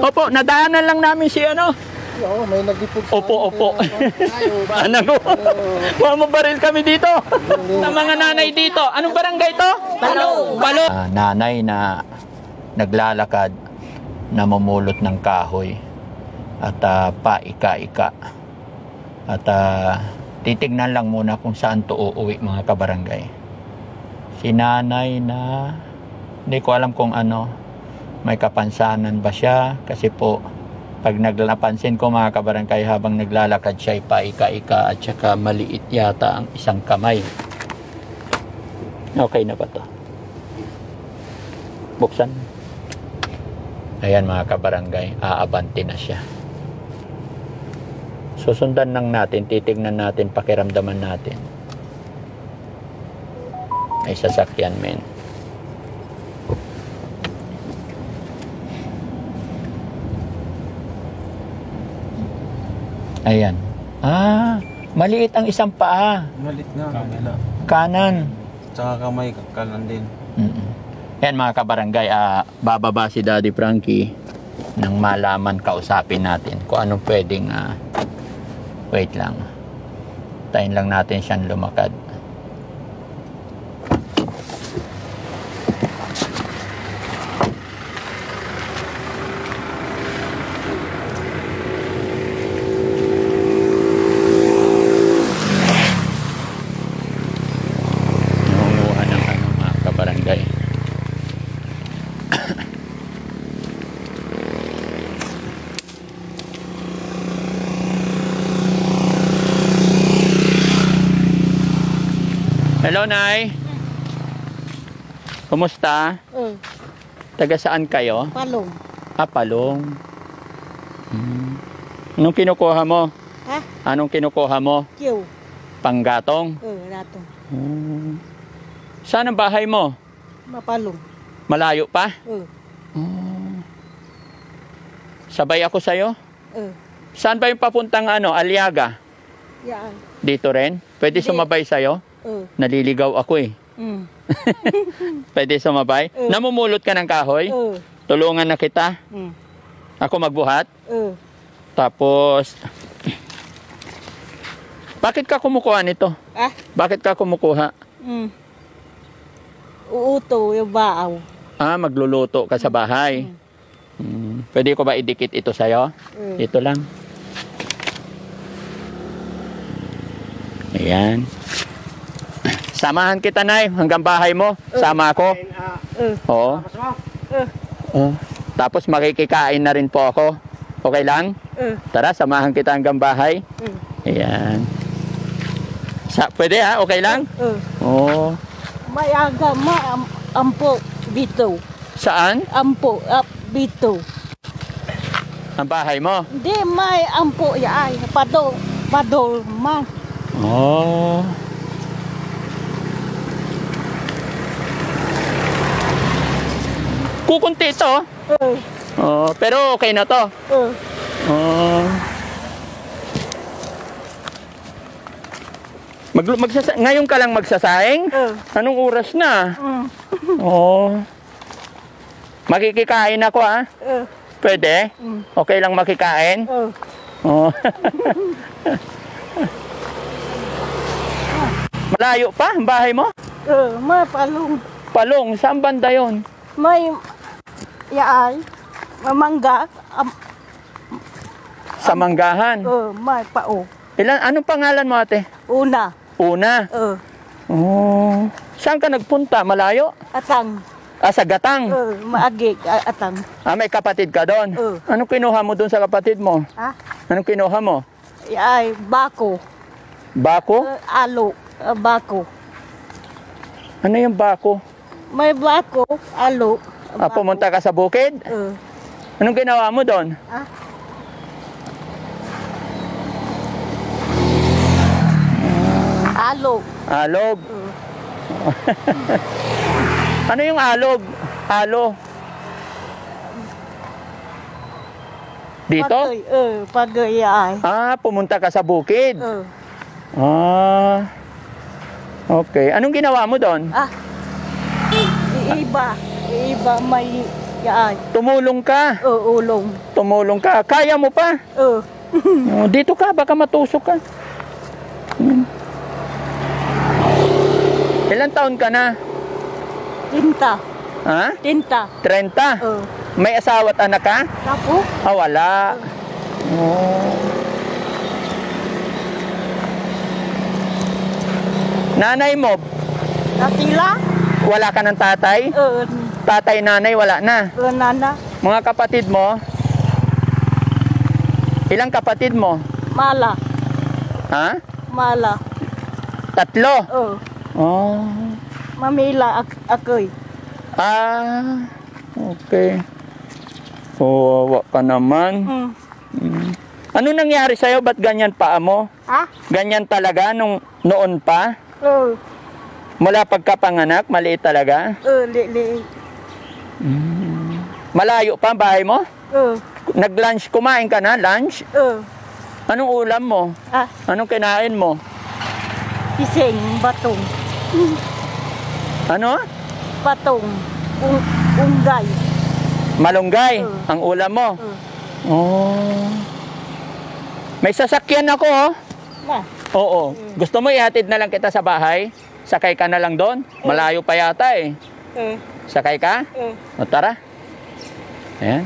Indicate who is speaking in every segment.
Speaker 1: Opo, nadaanan lang namin si ano.
Speaker 2: Oo, may nagipod sa
Speaker 1: Opo. Ano? Mamabaril kami dito. Sa mga nanay dito. Anong barangay to? Palo. Nanay na naglalakad, namumulot ng kahoy at paika-ika. At titignan lang muna kung saan to uuwi mga kabarangay. Si nanay na hindi ko alam kung ano, may kapansanan ba siya kasi po pag napansin ko mga kabarangay habang naglalakad siya paika-ika at saka maliit yata ang isang kamay. Okay na ba to? Buksan. Ayan mga kabarangay, aabante na siya. Susundan lang natin, titignan natin, pakiramdaman natin. Ay sasakyan men. Ayan. Maliit ang isang paa.
Speaker 2: Malit nga.
Speaker 1: Kanan.
Speaker 2: Tsaka kamay, kanan din.
Speaker 1: Ayan mga kabarangay, bababa si Daddy Frankie nang malaman, kausapin natin kung anong pwedeng, wait lang. Tayin lang natin siyang lumakad. Hello, Nay. Kumusta? Taga saan kayo?
Speaker 3: Palong.
Speaker 1: Palong. Anong kinukuha mo?
Speaker 3: Ha?
Speaker 1: Anong kinukuha mo?
Speaker 3: Kiyo.
Speaker 1: Panggatong?
Speaker 3: Ratong.
Speaker 1: Saan ang bahay mo?
Speaker 3: Mapalong.
Speaker 1: Malayo pa? Sabay ako sa'yo? Saan ba yung papuntang Aliaga?
Speaker 3: Yan.
Speaker 1: Dito rin? Pwede sumabay sa'yo? Naliligaw ako eh. Pwede sumabay? Namumulot ka ng kahoy? Tulungan na kita? Ako magbuhat? Tapos, bakit ka kumukuha nito? Bakit ka kumukuha?
Speaker 3: Uuto yung baaw.
Speaker 1: Magluluto ka sa bahay. Pwede ko ba idikit ito sa'yo? Ito lang. Ayan. Samahan kita, Nay, hanggang bahay mo. Sama ako. Oo. Tapos makikikain na rin po ako. Okay lang? Tara, samahan kita hanggang bahay. Ayan. Pwede ha? Okay lang? Oo.
Speaker 3: May aga, ampo, bito.
Speaker 1: Saan?
Speaker 3: Ampo, bito.
Speaker 1: Ang bahay mo?
Speaker 3: Hindi, may ampo, yaay. Padol, man.
Speaker 1: Oh. Kukunti ito. Pero okay na to. Ngayon ka lang magsasaing? Anong oras na? Makikikain ako Pwede? Okay lang makikain? Malayo pa ang bahay mo?
Speaker 3: May palong.
Speaker 1: Palong, saan banda yun?
Speaker 3: May yaay, mamangga.
Speaker 1: Sa Manggahan?
Speaker 3: May pao.
Speaker 1: Anong pangalan mo, ate?
Speaker 3: Una.
Speaker 1: Una? Saan ka nagpunta? Malayo?
Speaker 3: Atang.
Speaker 1: Sa Gatang?
Speaker 3: Maagig, atang.
Speaker 1: May kapatid ka doon? Anong kinuha mo doon sa kapatid mo? Anong kinuha mo?
Speaker 3: Yaay, bako.
Speaker 1: Bako?
Speaker 3: Alo, bako.
Speaker 1: Ano yung bako?
Speaker 3: May bako, alo.
Speaker 1: Pumunta ka sa bukid? Anong ginawa mo doon?
Speaker 3: Alog.
Speaker 1: Alog? Ano yung alog? Alo? Dito?
Speaker 3: Pagay ay.
Speaker 1: Pumunta ka sa bukid? Okay. Anong ginawa mo doon?
Speaker 3: Iba may Yaay.
Speaker 1: Tumulong ka.
Speaker 3: Ulong.
Speaker 1: Tumulong ka. Kaya mo pa.
Speaker 3: Oh.
Speaker 1: Oh, dito ka, baka matusok ka. Ilan taon ka na?
Speaker 3: Tinta.
Speaker 1: Ha?
Speaker 3: Tinta.
Speaker 1: 30?
Speaker 3: Oh.
Speaker 1: May asawa at anak ka?
Speaker 3: Tapo.
Speaker 1: Ah, wala. Oh. Nanay mo,
Speaker 3: Natila.
Speaker 1: wala ka ng tatay? Tatay, nanay, wala na.
Speaker 3: Nana.
Speaker 1: Mga kapatid mo? Ilang kapatid mo?
Speaker 3: Mala.
Speaker 1: Ha?
Speaker 3: Mala.
Speaker 1: 3?
Speaker 3: Oh.
Speaker 1: Oh.
Speaker 3: Mamila ako'y.
Speaker 1: Ah, okay. Kawawa ka naman. Ano nangyari sa'yo? Ba't ganyan paa mo?
Speaker 3: Ha?
Speaker 1: Ganyan talaga nung noon pa?
Speaker 3: Oh.
Speaker 1: Mula pagkapanganak, maliit talaga?
Speaker 3: Li.
Speaker 1: Malayo pa ang bahay mo?
Speaker 3: Oh.
Speaker 1: Nag-lunch, kumain ka na? Lunch?
Speaker 3: Oh.
Speaker 1: Anong ulam mo?
Speaker 3: Ah.
Speaker 1: Anong kinain mo?
Speaker 3: Iseng. Batong.
Speaker 1: Ano?
Speaker 3: Batong. Unggay.
Speaker 1: Malunggay, ang ulam mo? Oh. May sasakyan ako, oh.
Speaker 3: Na.
Speaker 1: Oo. Gusto mo ihatid na lang kita sa bahay? Sakay ka na lang doon? Malayo pa yata eh. Sakay ka? O tara. Ayan.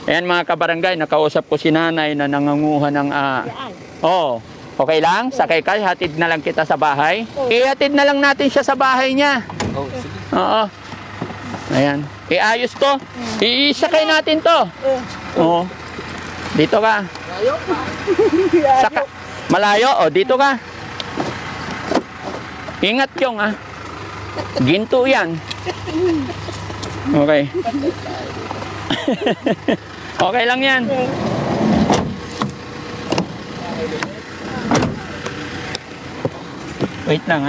Speaker 1: Ayan mga kabarangay, nakausap ko si nanay na nanganguha ng... Oo. Okay lang? Sakay ka, hatid na lang kita sa bahay. Ihatid na lang natin siya sa bahay niya. Oo. Ayan. Iayos ko. Iisakay natin to. Oo. Dito ka. Malayo? O, dito ka. Ingat yung ginto yan. Okay. Okay lang yan. Wait lang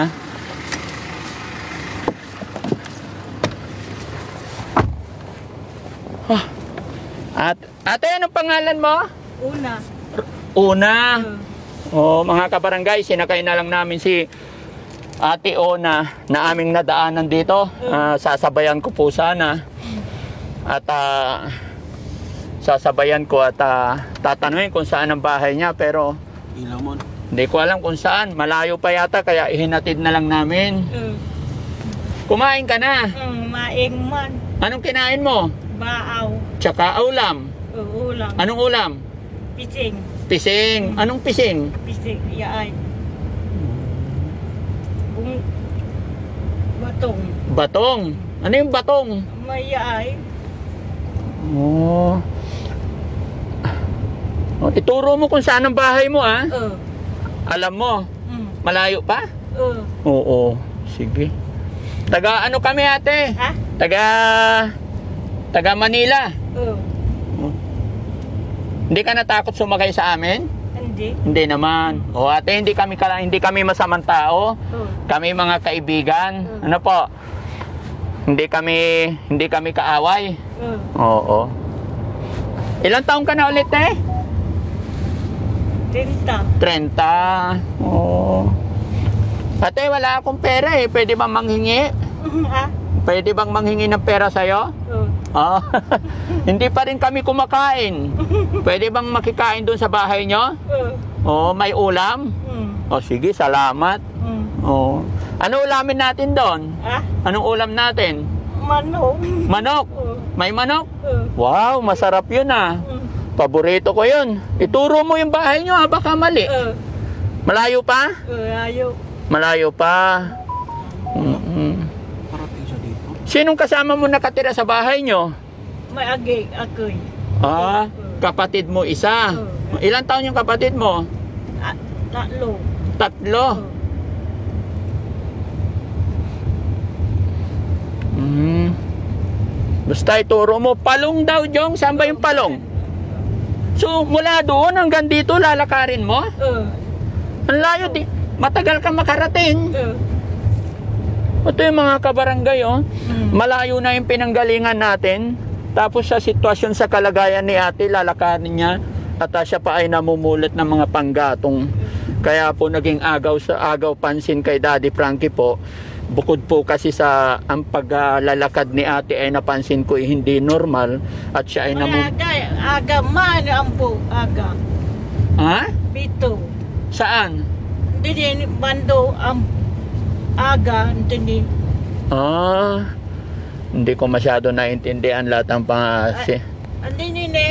Speaker 1: Ate, anong pangalan mo?
Speaker 3: Una.
Speaker 1: Una. Oh, mga kabarangay, sinakay na lang namin si Ate Ona na aming nadaanan dito. Sasabayan ko po sana. At sasabayan ko at tatanungin kung saan ang bahay niya, pero
Speaker 2: Ilamon.
Speaker 1: hindi ko alam kung saan. Malayo pa yata, kaya ihinatid na lang namin. Kumain ka na.
Speaker 3: Maing man.
Speaker 1: Anong kinain mo?
Speaker 3: Baaw.
Speaker 1: Tsaka ulam.
Speaker 3: Ulang.
Speaker 1: Anong ulam?
Speaker 3: Pising.
Speaker 1: Pising. Anong pising?
Speaker 3: Pising. Yaay. Batong.
Speaker 1: Batong. Ano yung batong?
Speaker 3: May yaay.
Speaker 1: Oh. Ituro mo kung saan ang bahay mo Alam mo, malayo pa? Oo. Sige. Taga ano kami ate?
Speaker 3: Ha?
Speaker 1: Taga Manila.
Speaker 3: Oo.
Speaker 1: Hindi ka natakot sumakay sa amin?
Speaker 3: Hindi.
Speaker 1: Hindi naman. O ate, hindi kami masamang tao. Kami mga kaibigan. Ano po? Hindi kami kaaway. Oo. Ilang taong ka na ulit
Speaker 3: 30.
Speaker 1: 30. Oo. Ate, wala akong pera Pwede bang manghingi? Pwede bang manghingi ng pera sa'yo? Hindi pa rin kami kumakain. Pwede bang makikain doon sa bahay nyo? May ulam? Sige, salamat. Ano ulamin natin doon? Anong ulam natin?
Speaker 3: Manok.
Speaker 1: Manok? May manok? Wow, masarap yun Paborito ko yun. Ituro mo yung bahay nyo baka mali. Malayo pa? Malayo pa.
Speaker 2: Parating siya dito.
Speaker 1: Sinong kasama mo nakatira sa bahay nyo?
Speaker 3: May ako'y.
Speaker 1: Kapatid mo isa. Ilang taon yung kapatid mo?
Speaker 3: 3.
Speaker 1: 3. Basta ituro mo. Palong daw, Jong. Saan ba yung palong? So, mula doon hanggang dito, lalakarin mo? Ang layo di. Matagal ka makarating. Ito yung mga kabarangay, Malayo na yung pinanggalingan natin. Tapos sa sitwasyon sa kalagayan ni ate, lalakarin niya. At siya pa ay namumulat ng mga panggatong. Kaya po naging agaw pansin kay Daddy Frankie po bukod po kasi sa ang paglalakad ni ate ay napansin ko hindi normal at siya ay
Speaker 3: Aga man ang po. Aga.
Speaker 1: Ha?
Speaker 3: Pito.
Speaker 1: Saan?
Speaker 3: Hindi bando ang aga. Hindi.
Speaker 1: Hindi ko masyado naintindihan lahat ng
Speaker 3: Hindi nini.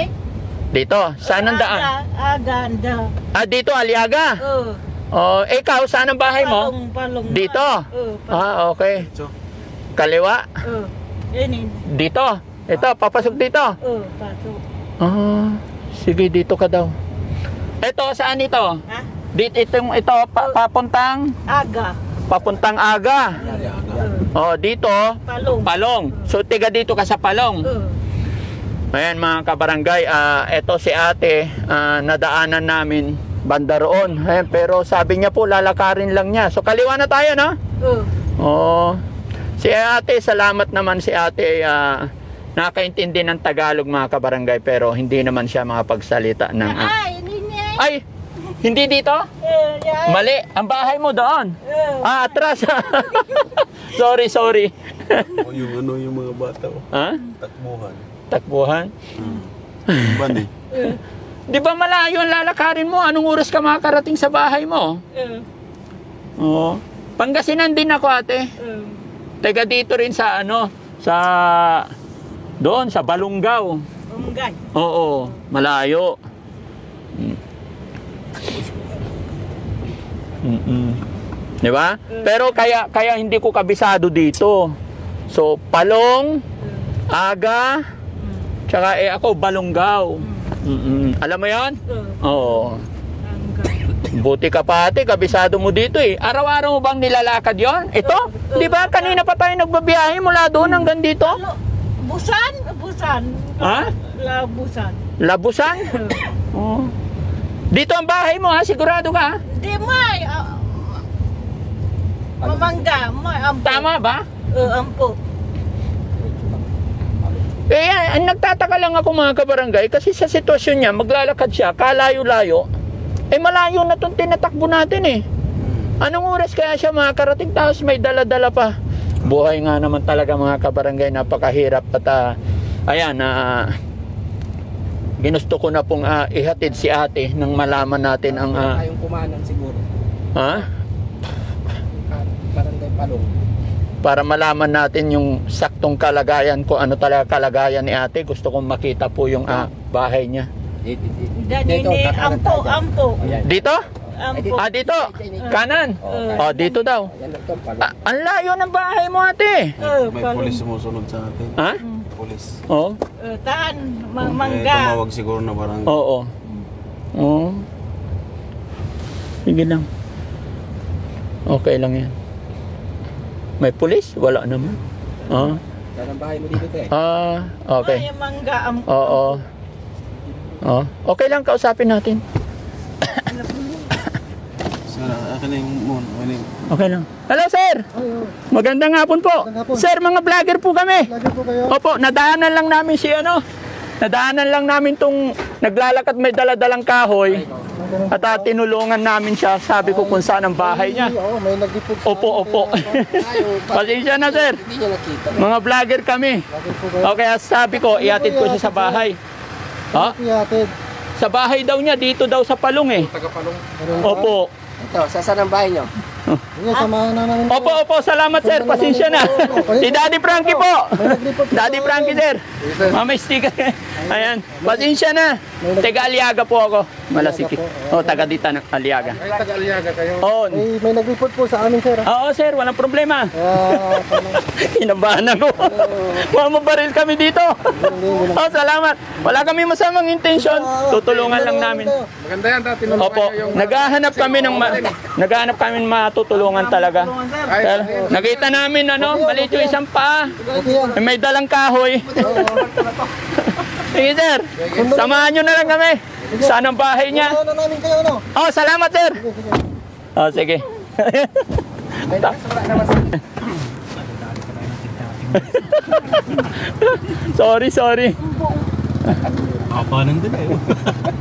Speaker 1: Dito, saan ang daan?
Speaker 3: Aga.
Speaker 1: Dito, Aliaga? Ikaw, saan ang bahay mo?
Speaker 3: Palong.
Speaker 1: Dito? Okay. Kaliwa?
Speaker 3: Ini.
Speaker 1: Dito? Ito, papasok dito?
Speaker 3: Pasok.
Speaker 1: Sige, dito ka daw. Ito, saan ito?
Speaker 3: Ha?
Speaker 1: Ito, papuntang?
Speaker 3: Aga.
Speaker 1: Papuntang Aga. Dito, Palong. So, tiga dito ka sa Palong. Ayan mga kabarangay, ito si ate, nadaanan namin banda roon. Ayan, pero sabi niya po, lalakarin lang niya. So, kaliwa na tayo, no? Si ate, salamat naman si ate, nakaintindi ng Tagalog mga kabarangay, pero hindi naman siya makapagsalita ng... Ay, hindi dito? Mali, ang bahay mo doon. Atras. Sorry.
Speaker 2: yung mga bata.
Speaker 1: Takbuhan?
Speaker 2: Ban eh.
Speaker 1: Di ba malayo ang lalakarin mo? Anong oras ka makakarating sa bahay mo? Pangasinan din ako, ate. Teka dito rin sa doon sa Balungaw. Oo, malayo. Di ba? Pero kaya hindi ko kabisado dito. So, Palong, Aga, tsaka ako, Balungaw. Alam mo yan? Oo. Buti ka pa ate, kabisado mo dito eh. Araw-araw mo bang nilalakad yon? Ito? Di ba kanina pa tayo nagbabiyahe mula doon hanggang dito?
Speaker 3: Busan.
Speaker 1: Ha? Labusan? Dito ang bahay mo ha? Sigurado ka?
Speaker 3: Di may. Mamangga.
Speaker 1: Tama ba?
Speaker 3: Ampo.
Speaker 1: Nagtataka lang ako mga kabarangay kasi sa sitwasyon niya, maglalakad siya, kalayo-layo. Malayo na itong tinatakbo natin eh. Anong oras kaya siya makakarating tapos may dala-dala pa? Buhay nga naman talaga mga kabarangay, napakahirap at ginusto ko na pong ihatid si ate nang malaman natin ang...
Speaker 4: Tayong kumanan siguro.
Speaker 1: Ha?
Speaker 4: Barangay Palong.
Speaker 1: Para malaman natin yung saktong kalagayan ko, ano talaga kalagayan ni ate. Gusto kong makita po yung bahay niya.
Speaker 3: Ampo.
Speaker 1: Dito? Dito. Kanan. Dito daw. Ang layo ng bahay mo ate.
Speaker 2: May pulis sumusunod sa atin.
Speaker 1: Ha?
Speaker 2: Pulis.
Speaker 3: Taan, mangga.
Speaker 2: Tumawag siguro na barangay.
Speaker 1: Oo. Sige lang. Okay lang yan. May pulis? Wala naman.
Speaker 4: Saan ang bahay mo dito, te?
Speaker 1: Okay.
Speaker 3: Ay, mangga.
Speaker 1: Oo. Okay lang, kausapin natin.
Speaker 2: Akin na yung moon.
Speaker 1: Okay lang. Hello, sir. Magandang hapon po. Sir, mga vlogger po kami. Opo, nadaanan lang namin nadaanan lang namin tong naglalakad may daladalang kahoy. At tinulungan namin siya. Sabi ko kung saan ang bahay niya.
Speaker 2: May naglipod sa
Speaker 1: Opo. Pasensya na, sir.
Speaker 4: Hindi niya nakita.
Speaker 1: Mga vlogger kami. Okay, sabi ko, iatid ko siya sa bahay. Sa bahay daw niya, dito daw sa Palong eh.
Speaker 4: Taga-Palong.
Speaker 1: Opo.
Speaker 4: Ito, saan ang bahay niyo?
Speaker 2: Samahan na namin.
Speaker 1: Opo, salamat sir, pasensya na. Si Daddy Frankie po. Daddy Frankie sir. Mama sticker. Ayan, pasensya na. Taga Aliaga po ako. Malasiki. Taga dito ng Aliaga.
Speaker 2: Ay, taga-Aliaga kayo.
Speaker 5: May nag-report po sa amin, sir.
Speaker 1: Oo sir, walang problema. Kinabahan ako. Mamabaril kami dito. Salamat. Wala kami masamang intention. Tutulungan lang namin.
Speaker 2: Maganda yan, tinulungan
Speaker 1: Opo, naghahanap kami ng matutulungan talaga. Nakita namin maliit yung isang paa. May dalang kahoy. Sige sir, samahan nyo na lang kami. Saan ang bahay niya?
Speaker 5: namin kayo,
Speaker 1: Salamat sir. Sige. Sorry.
Speaker 2: Kapanan din eh.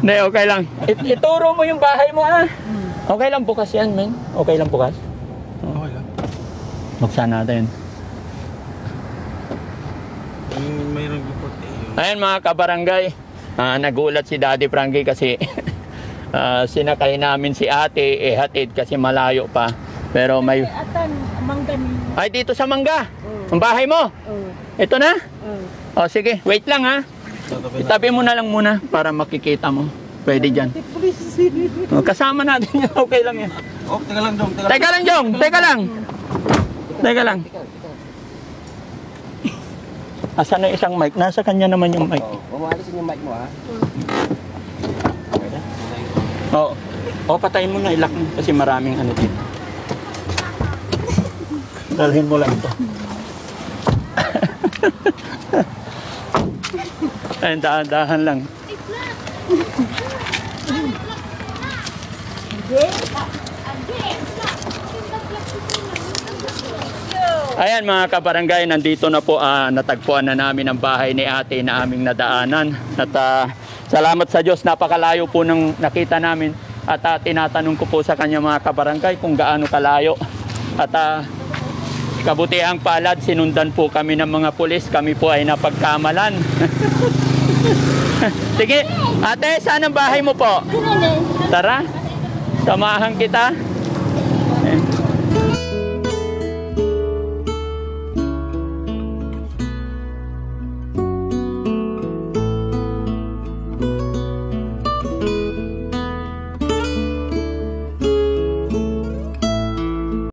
Speaker 1: Hindi, okay lang. Ituro mo yung bahay mo Okay lang bukas yan, men. Okay lang bukas.
Speaker 2: Okay lang.
Speaker 1: Buksan natin.
Speaker 2: Mayroong report eh.
Speaker 1: Ayan mga kabarangay, nagulat si Daddy Frankie kasi sinakay namin si ate, hatid kasi malayo pa. Pero may...
Speaker 3: Atan, manggan.
Speaker 1: Ay, dito sa Mangga. Ang bahay mo. Ito na? O sige, wait lang ha. Itabi mo na lang muna para makikita mo. Pwede dyan. O, kasama natin yan. Okay lang yan.
Speaker 2: Oh, teka lang dong.
Speaker 1: Teka lang, Jong. Teka lang. Teka lang. Asan na isang mic? Nasa kanya naman yung mic.
Speaker 4: Umaalisin yung mic mo, ha?
Speaker 1: O, patayin mo na, ilak mo. Kasi maraming ano dito. Dalhin mo lang ito. Ayun, dahan-dahan lang. Ayan mga kabarangay, nandito na po, natagpuan na namin ang bahay ni ate na aming nadaanan. At salamat sa Diyos, napakalayo po nang nakita namin. At tinatanong ko po sa kanya mga kabarangay kung gaano kalayo. At kabutihang palad, sinundan po kami ng mga pulis. Kami po ay napagkamalan. Sige, ate, saan ang bahay mo po? Tara, samahan kita.